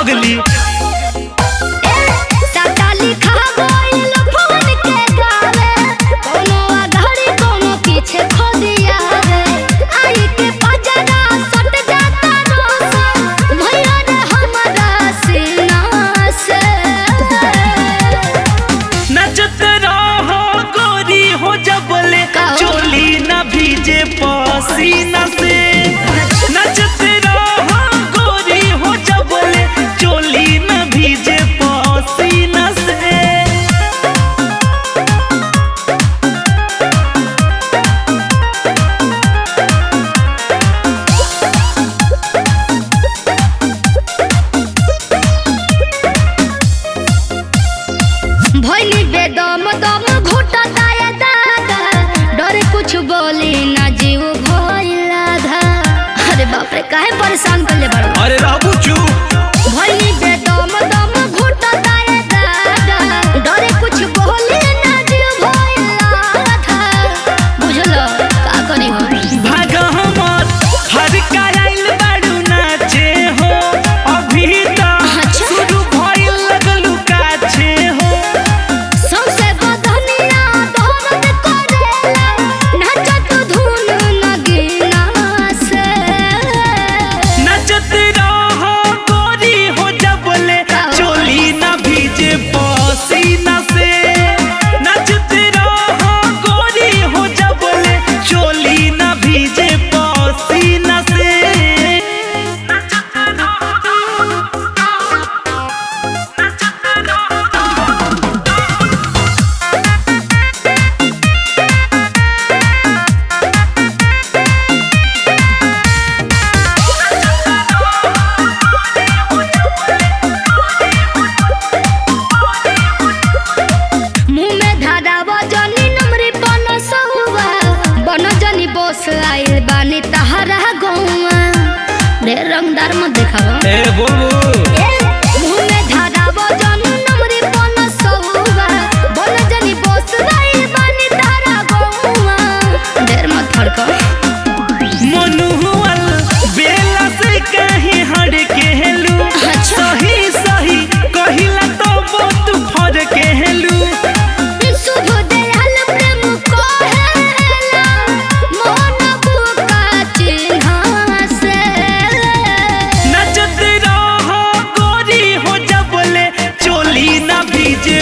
पगली। पसीना से नचते रहो गोरी हो जबले चोली न भीजे पसीना से। भोली बेदम दम घुटा दाया दादा डरे कुछ बोली ना जीव भइला धा। अरे बाप रे काहे परेशान कर ले बड़। अरे रहबू चुप। भोली बेदम दम घुटा दाया दादा डरे कुछ बोली ना जीव भइला धा। बुझलो का करी हो भाग हमर हर कायल बाड़ू नाचे हो अभी त शुरू भइल लगलू काछे हो। सबसे बदनिया दर्द करेला नाचत धुन नगीना से। नचते रहो गोरी हो जबले चोली न भीजे पसीना से। नचते रहो गोरी हो जबले चोली न भीजे पसीना से। मुँह में धारा वजनी नमरी बन सहुआ बन जनी बोस आइल बानी तहरा गौआ। रे रंगदार मत देखावा ए बोलू मुँह में धारा वजनी नमरी बन सहुआ बन जनी बोस आइल बानी तहरा गौआ। देर मत फड़को मनुअल बेला से कहीं हट के हेलू। सही सही कहिला तो बहुत फर के हेलू। शुभ दयाल प्रेम कहेला मोहन बुका चिन्हा से। नचते रहो गोरी हो जबले चोली न भीजे